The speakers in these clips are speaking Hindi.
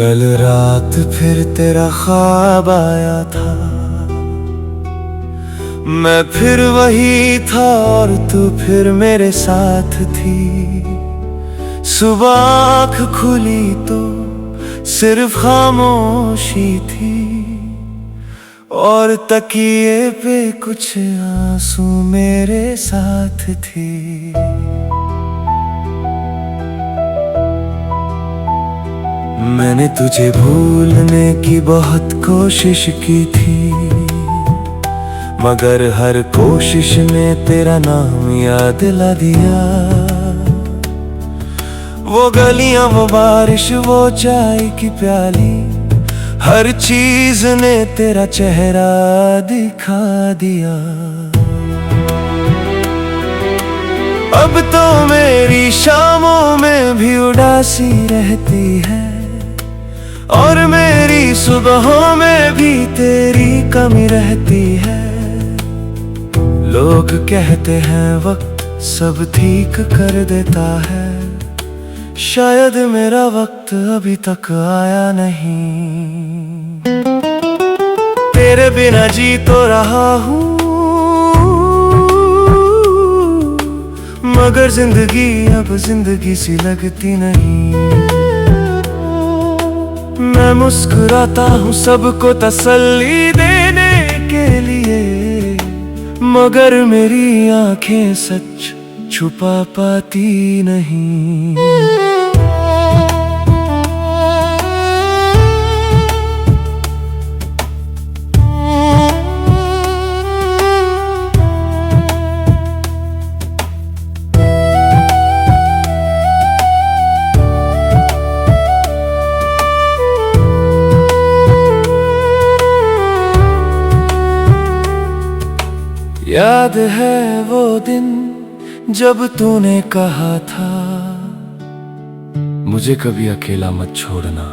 कल रात फिर तेरा ख्वाब आया था, मैं फिर वही था और तू फिर मेरे साथ थी। सुबह आँख खुली तो सिर्फ खामोशी थी, और तकिए पे कुछ आंसू मेरे साथ थे। मैंने तुझे भूलने की बहुत कोशिश की थी, मगर हर कोशिश ने तेरा नाम याद ला दिया। वो गलियां, वो बारिश, वो चाय की प्याली, हर चीज ने तेरा चेहरा दिखा दिया। अब तो मेरी शामों में भी उदासी रहती है, और मेरी सुबहों में भी तेरी कमी रहती है। लोग कहते हैं वक्त सब ठीक कर देता है, शायद मेरा वक्त अभी तक आया नहीं। तेरे बिना जी तो रहा हूँ, मगर जिंदगी अब जिंदगी सी लगती नहीं। मैं मुस्कुराता हूँ सबको तसल्ली देने के लिए, मगर मेरी आंखें सच छुपा पाती नहीं। याद है वो दिन जब तूने कहा था, मुझे कभी अकेला मत छोड़ना।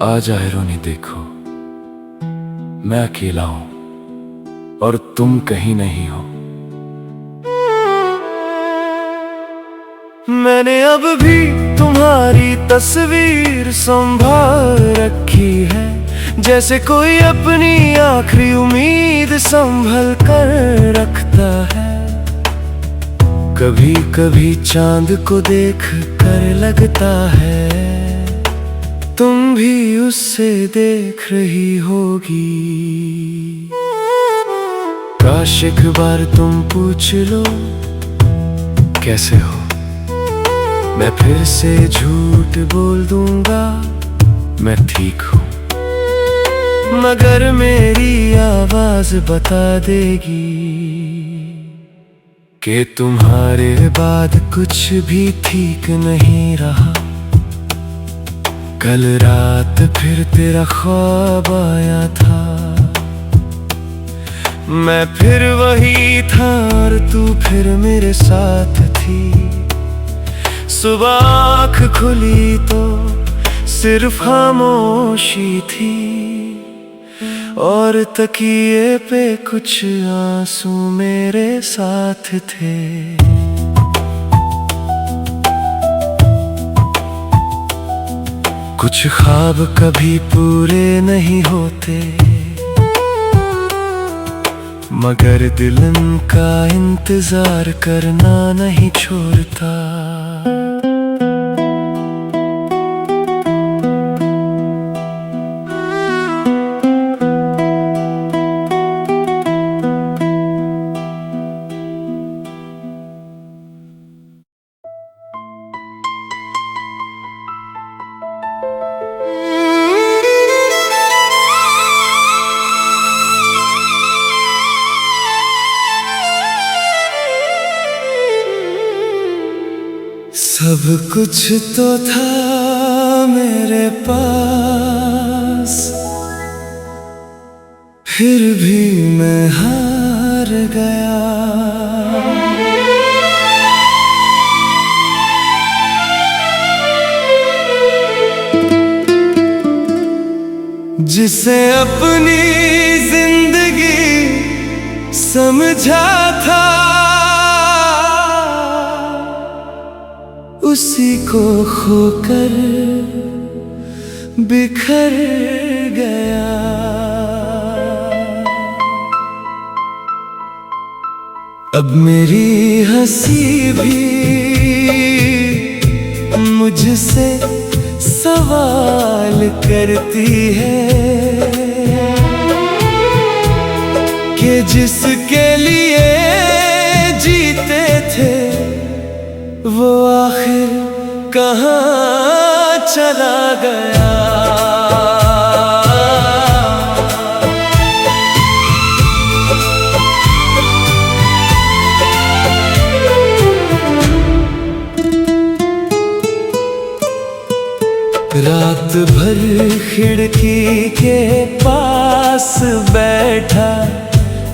आ जाए रोनी देखो, मैं अकेला हूं और तुम कहीं नहीं हो। मैंने अब भी तुम्हारी तस्वीर संभाल रखी है, जैसे कोई अपनी आखिरी उम्मीद संभल कर रखता है। कभी कभी चांद को देख कर लगता है, तुम भी उससे देख रही होगी। काश एक बार तुम पूछ लो कैसे हो, मैं फिर से झूठ बोल दूंगा मैं ठीक हूँ, मगर मेरी आवाज बता देगी कि तुम्हारे बाद कुछ भी ठीक नहीं रहा। कल रात फिर तेरा ख्वाब आया था, मैं फिर वही था और तू फिर मेरे साथ थी। सुबह आँख खुली तो सिर्फ खामोशी थी, और तकिए पे कुछ आंसू मेरे साथ थे। कुछ ख्वाब कभी पूरे नहीं होते, मगर दिल का इंतजार करना नहीं छोड़ता। सब कुछ तो था मेरे पास, फिर भी मैं हार गया। जिसे अपनी जिंदगी समझा था, उसी को खोकर बिखर गया। अब मेरी हंसी भी मुझसे सवाल करती है कि जिसके लिए जीते थे वो आखिर कहाँ चला गया। रात भर खिड़की के पास बैठा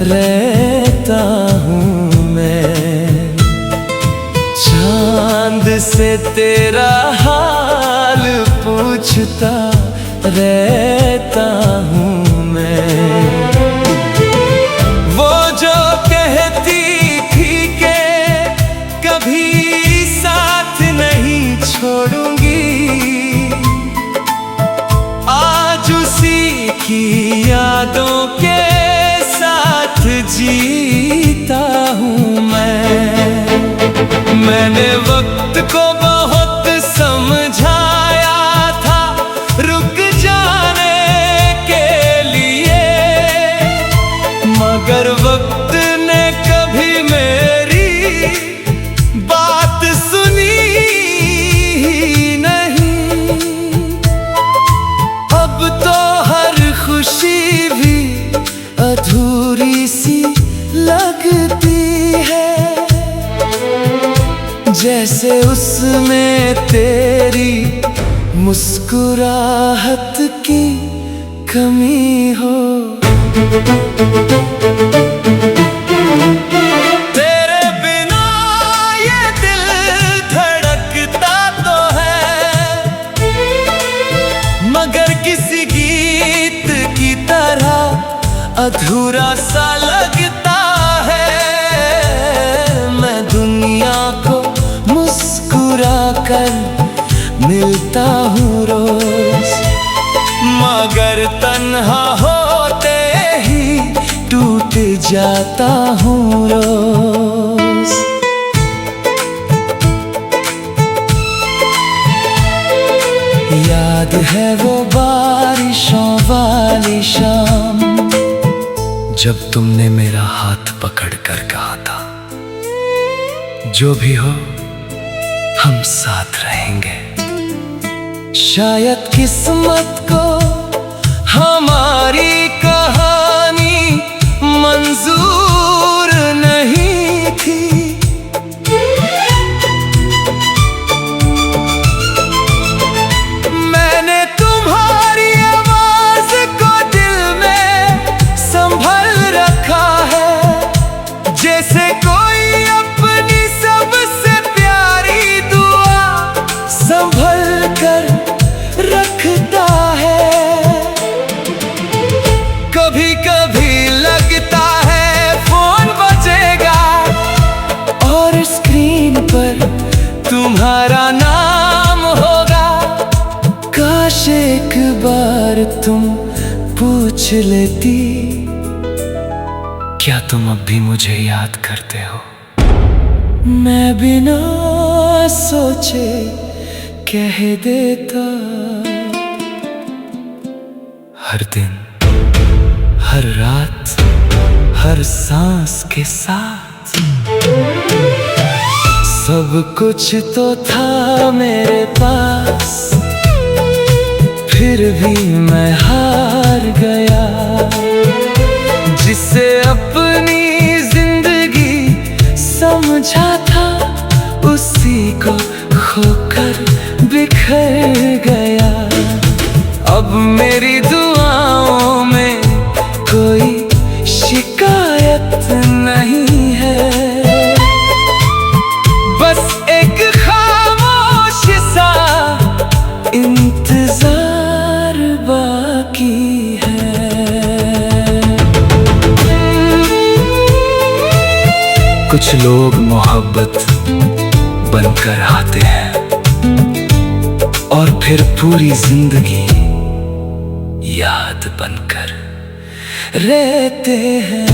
रहता हूँ मैं, चांद से तेरा हाल पूछता रहता हूँ मैं। वो जो कहती थी कि कभी साथ नहीं छोड़ूंगी, आज उसी की यादों के साथ जीता हूँ मैंने वक्त को बहुत समझाया था रुक जाने के लिए, मगर वक्त ने कभी मेरी बात सुनी ही नहीं। अब तो हर खुशी भी अधूरी सी लगती है, जैसे उसमें तेरी मुस्कुराहट की कमी हो। तेरे बिना ये दिल धड़कता तो है, मगर किसी गीत की तरह अधूरा सा लगता है। मैं दुनिया को मुस्कुरा कर मिलता हूँ रोज, मगर तन्हा होते ही टूट जाता हूँ रोज। याद है वो बारिशों वाली शाम, जब तुमने मेरा हाथ पकड़ कर कहा था जो भी हो हम साथ रहेंगे। शायद किस्मत को हमारी कहानी मंजूर नहीं थी, मैंने तुम्हारी आवाज को दिल में संभल रखा है, जैसे कोई अपनी सबसे प्यारी दुआ संभल कर रखता है। कभी कभी लगता है फोन बजेगा और स्क्रीन पर तुम्हारा नाम होगा, काश एक बार तुम पूछ लेती क्या तुम अब भी मुझे याद करते हो। मैं बिना सोचे कह देता, हर दिन हर रात हर सांस के साथ सब कुछ तो था मेरे पास, फिर भी मैं हार गया। जिसे अपनी जिंदगी समझा था उसी को खोकर बिखर गया। अब मेरी दुआओं में कोई शिकायत नहीं है, बस एक खामोश सा इंतजार बाकी है। कुछ लोग मोहब्बत बनकर आते हैं और फिर पूरी जिंदगी याद बनकर रहते हैं।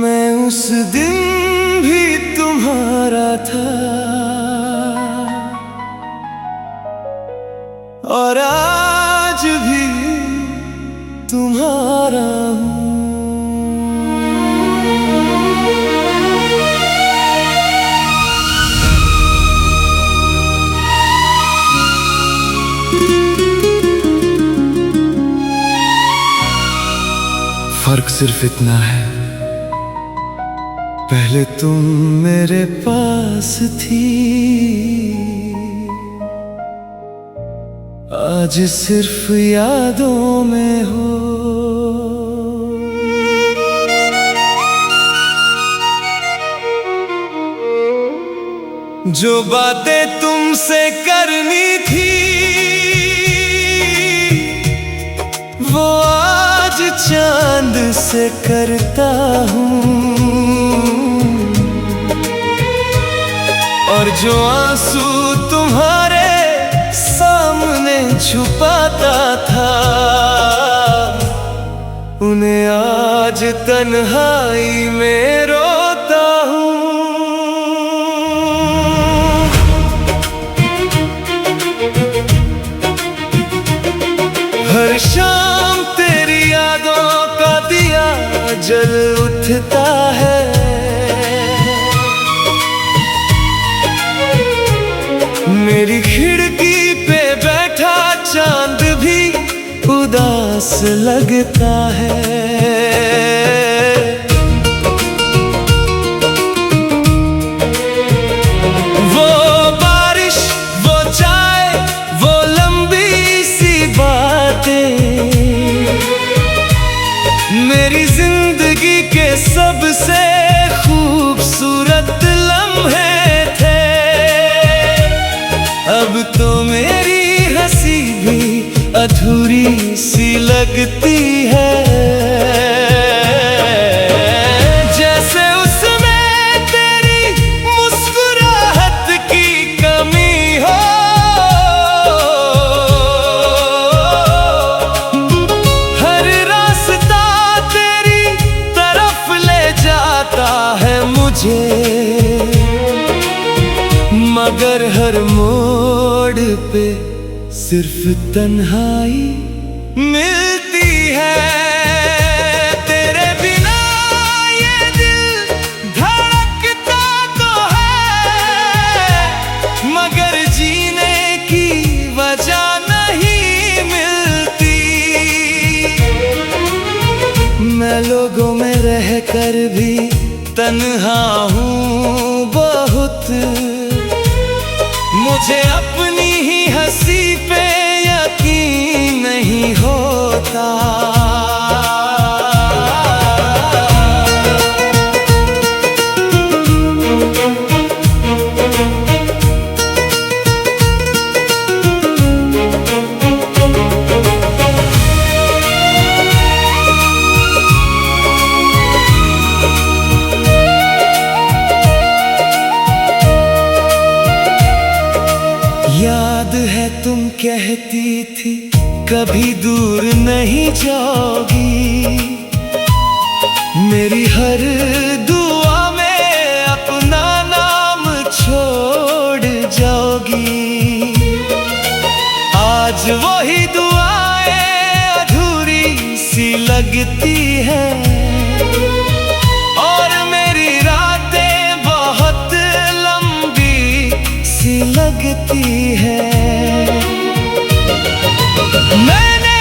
मैं उस दिन भी तुम्हारा था और आज भी तुम्हारा हूँ। फर्क सिर्फ इतना है, पहले तुम मेरे पास थी, आज सिर्फ यादों में हो। जो बातें तुमसे करनी थी वो आज चांद से करता हूँ, और जो आंसू तुम्हारे सामने छुपाता था उन्हें आज तन्हाई में रोता हूँ। हर शाम तेरी यादों का दिया जल उठता है, मेरी खिड़की पे बैठा चांद भी उदास लगता है। वो बारिश, वो चाय, वो लंबी सी बातें मेरी जिंदगी के सबसे खूबसूरत लम्हे थे। अब तो मेरी हंसी भी अधूरी सी लगती है, जैसे उसमें तेरी मुस्कुराहट की कमी हो। हर रास्ता तेरी तरफ ले जाता है मुझे, मगर हर मोड़ पे सिर्फ तन्हाई मिलती है। तेरे बिना ये दिल धड़कता तो है, मगर जीने की वजह नहीं मिलती। मैं लोगों में रहकर भी तन्हा हूँ बहुत, मुझे अपनी ही हंसी पे यकीन नहीं होता। याद है तुम कहती थी कभी दूर नहीं जाओगी, मेरी हर दुआ में अपना नाम छोड़ जाओगी। आज वही दुआएं अधूरी सी लगती हैं और मेरी रातें बहुत लंबी सी लगती है। मैंने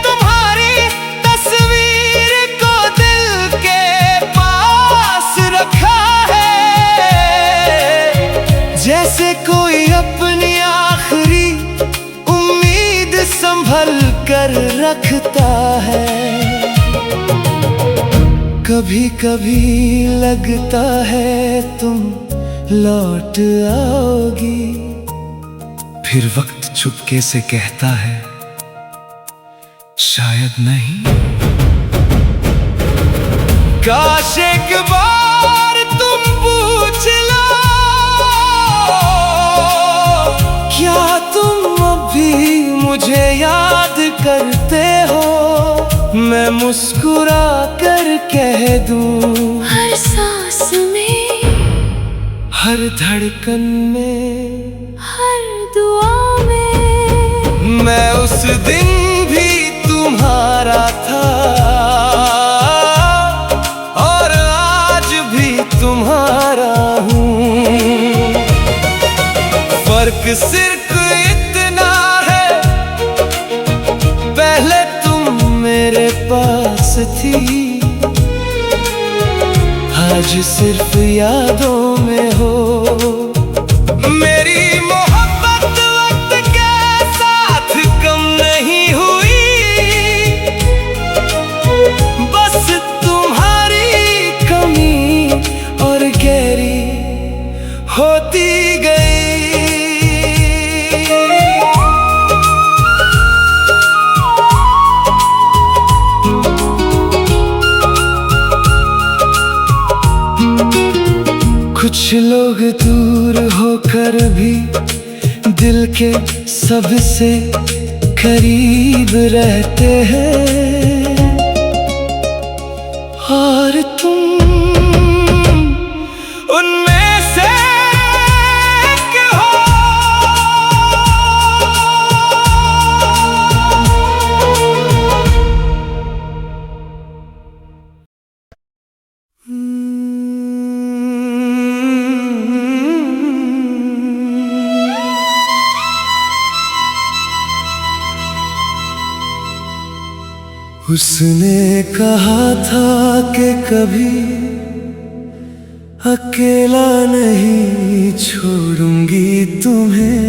तुम्हारी तस्वीर को दिल के पास रखा है, जैसे कोई अपनी आखिरी उम्मीद संभल कर रखता है। कभी कभी लगता है तुम लौट आओगी, फिर वक्त चुपके से कहता है शायद नहीं। काश एक बार तुम पूछ लो, क्या तुम अभी मुझे याद करते हो? मैं मुस्कुरा कर कह दूं हर सांस में, हर धड़कन में, हर दुआ में, मैं उस दिन भी तुम्हारा था और आज भी तुम्हारा हूँ। फर्क सिर्फ इतना है, पहले तुम मेरे पास थी, आज सिर्फ यादों में हो। मेरी मोहब्बत वक्त के साथ कम नहीं हुई, बस तुम्हारी कमी और गहरी होती गई। कुछ लोग दूर होकर भी दिल के सबसे करीब रहते हैं, और तुम उनमें से एक हो। उसने कहा था कि कभी अकेला नहीं छोड़ूंगी तुम्हें,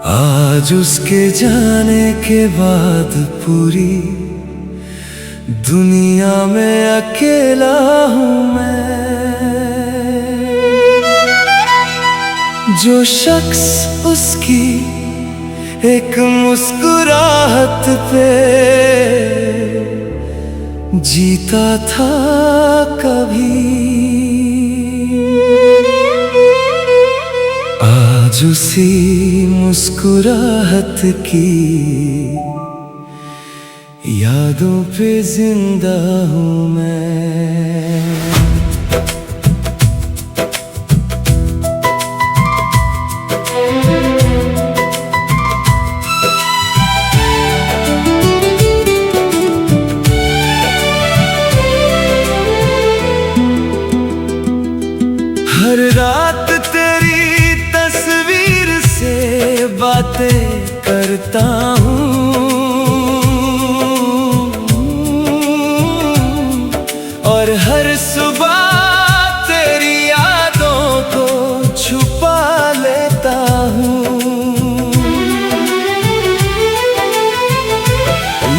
आज उसके जाने के बाद पूरी दुनिया में अकेला हूँ मैं। जो शख्स उसकी एक मुस्कुराहट पे जीता था कभी, आज उसी मुस्कुराहट की यादों पे जिंदा हूँ मैं। हर रात तेरी तस्वीर से बातें करता हूँ, और हर सुबह तेरी यादों को छुपा लेता हूँ।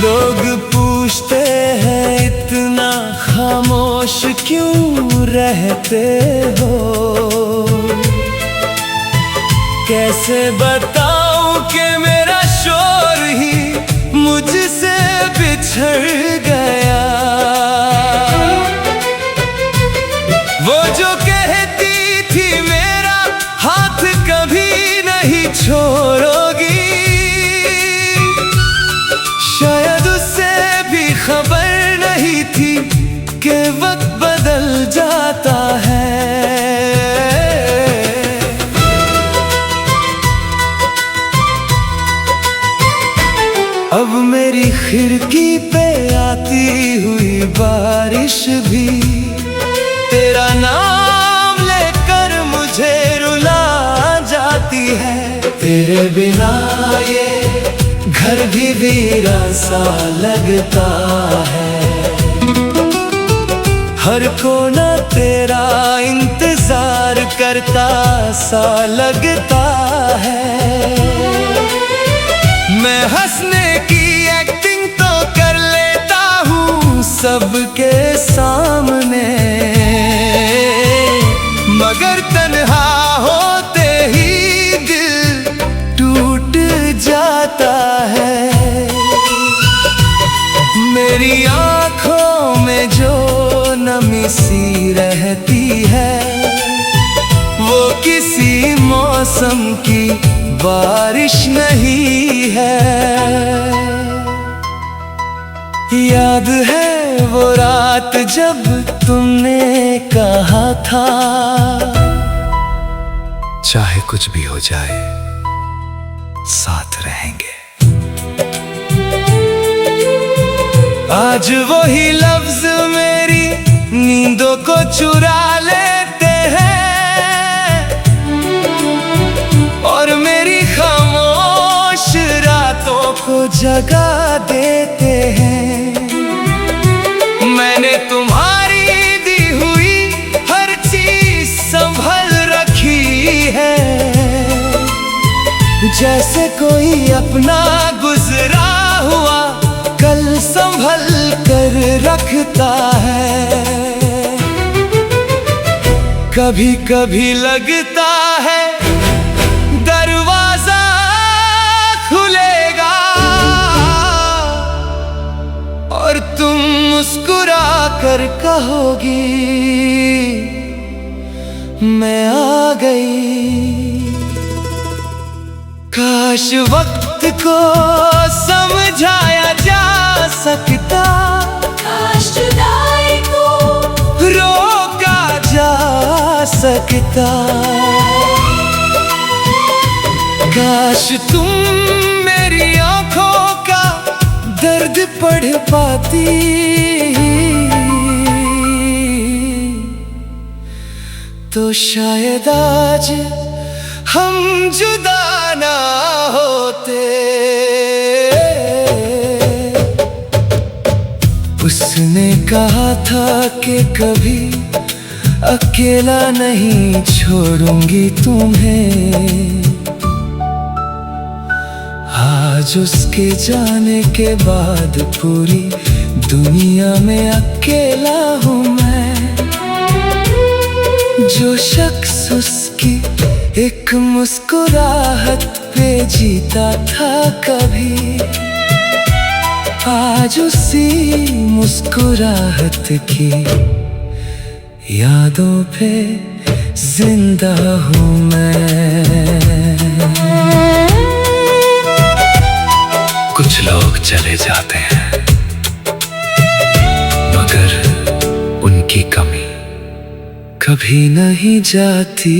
लोग पूछते हैं इतना खामोश क्यों रहते हो, कैसे बताऊं कि मेरा शोर ही मुझसे बिछड़ गया। वो जो कहती थी मेरा हाथ कभी नहीं छोड़ोगी, शायद उससे भी खबर नहीं थी कि वक्त बदल जाता है। अब मेरी खिड़की पे आती हुई बारिश भी तेरा नाम लेकर मुझे रुला जाती है। तेरे बिना ये घर भी वीरान सा लगता है, हर कोना तेरा इंतजार करता सा लगता है। मैं हंसने की एक्टिंग सबके सामने, मगर तन्हा होते ही दिल टूट जाता है। मेरी आंखों में जो नमी सी रहती है, वो किसी मौसम की बारिश नहीं है। याद है वो रात जब तुमने कहा था, चाहे कुछ भी हो जाए साथ रहेंगे। आज वही लफ्ज मेरी नींदों को चुरा लेते हैं और मेरी खामोश रातों को जगा देते हैं। मैंने तुम्हारी दी हुई हर चीज संभल रखी है, जैसे कोई अपना गुजरा हुआ कल संभल कर रखता है। कभी कभी लगता है दरवाजा खुलेगा और तुम मुस्कुरा कर कहोगी मैं आ गई। काश वक्त को समझाया जा सकता, काश जुदाई को रोका जा सकता। काश तुम मेरी आंखों का दर्द पढ़ पाती, तो शायद आज हम जुदा ना होते। उसने कहा था कि कभी अकेला नहीं छोड़ूंगी तुम्हें। आज उसके जाने के बाद पूरी दुनिया में अकेला हूँ मैं। जो शख्स उसकी एक मुस्कुराहट पे जीता था कभी, आज उसी मुस्कुराहट की यादों पे जिंदा हूँ मैं। कुछ लोग चले जाते हैं मगर उनकी कमी कभी नहीं जाती।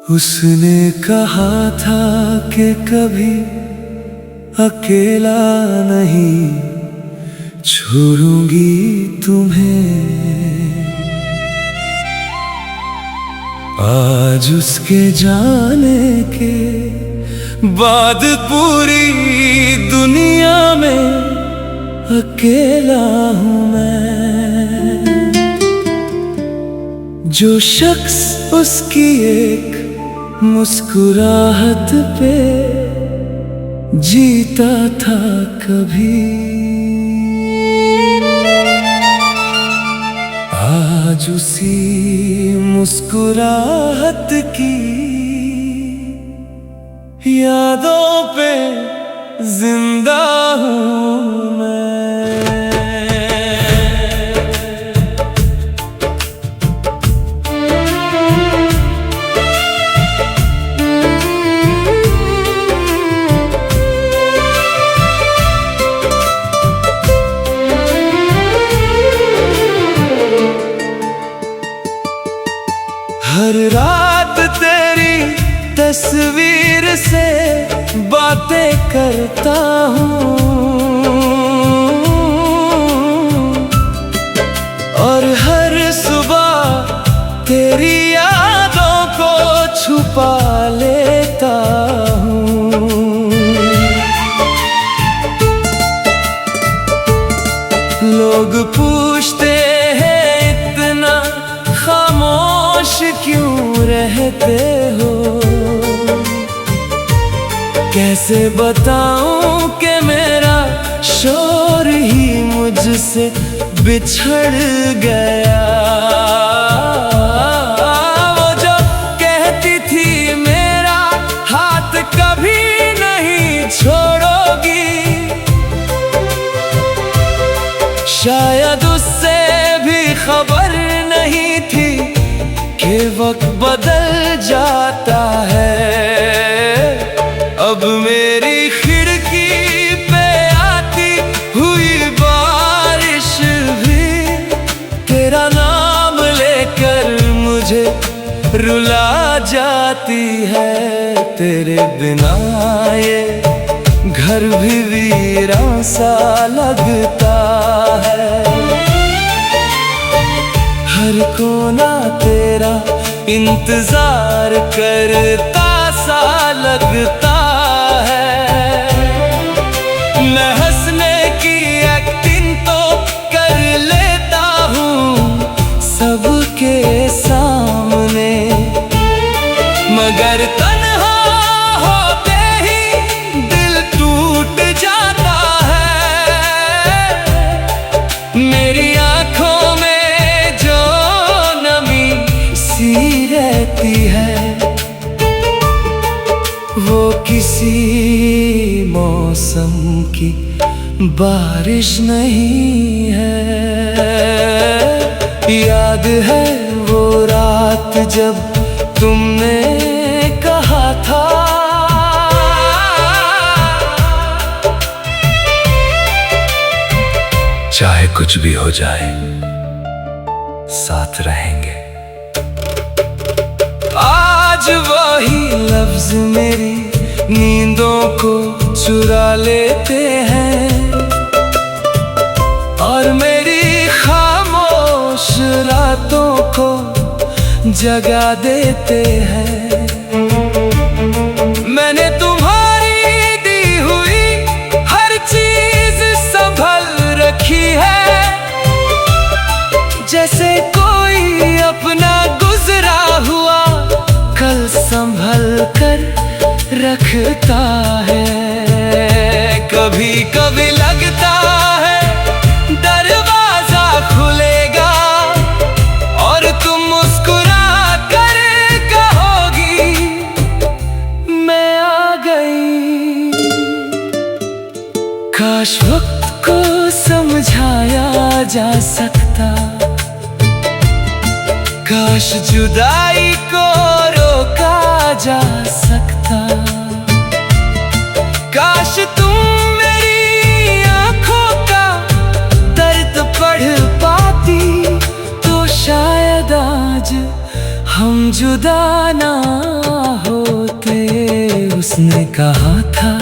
उसने कहा था कि कभी अकेला नहीं छोड़ूंगी तुम्हें। आज उसके जाने के बाद पूरी दुनिया में अकेला हूँ मैं। जो शख्स उसकी एक मुस्कुराहट पे जीता था कभी, आज उसी मुस्कुराहट की यादों पे जिंदा हूँ मैं। हर रात तेरी तस्वीर से बातें करता हूँ। लोग पूछते हैं इतना खामोश क्यों रहते हो। कैसे बताऊं कि मेरा शोर ही मुझसे बिछड़ गया। वो जो कहती थी मेरा हाथ कभी नहीं छोड़ोगी, शायद उससे भी खबर नहीं थी कि वक्त बदल जाता है। अब मेरी खिड़की पे आती हुई बारिश भी तेरा नाम लेकर मुझे रुला जाती है। तेरे बिना ये घर भी वीरान सा लगता है। हर कोना तेरा इंतजार करता सा लगता है। मैं हंसने की एक्टिंग तो कर लेता हूँ सबके सामने, मगर तन्हा होते ही दिल टूट जाता है। मेरी आंखों में जो नमी सी रहती है वो किसी मौसम की बारिश नहीं है। याद है वो रात जब तुमने कहा था चाहे कुछ भी हो जाए साथ रहेंगे। आज वही लफ्ज मेरी नींदों को चुरा लेते हैं और मेरी खामोश रातों को जगा देते हैं। मैंने तुम्हारी दी हुई हर चीज संभल रखी है, जैसे कोई अपना गुजरा हुआ कल संभल कर रखता है। कभी कभी लगता है दरवाजा खुलेगा और तुम मुस्कुरा कर कहोगी मैं आ गई। काश वक्त को समझाया जा सकता, काश जुदाई को रोका जा सकता। काश तुम मेरी आंखों का दर्द पढ़ पाती तो शायद आज हम जुदा ना होते। उसने कहा था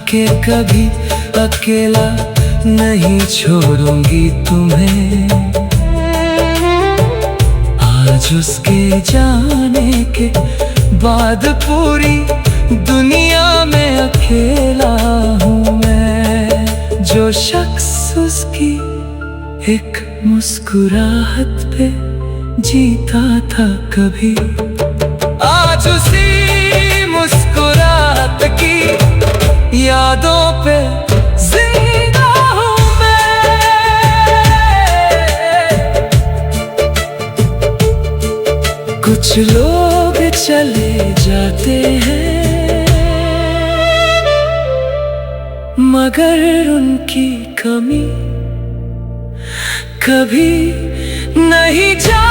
कि कभी अकेला नहीं छोड़ूंगी तुम्हें। आज उसके जाने के बाद पूरी दुनिया में अकेला हूँ मैं। जो शख्स उसकी एक मुस्कुराहट पे जीता था कभी, आज उसी मुस्कुराहट की यादों पे जिंदा हूँ मैं। कुछ लोग चले जाते हैं मगर उनकी कमी कभी नहीं जा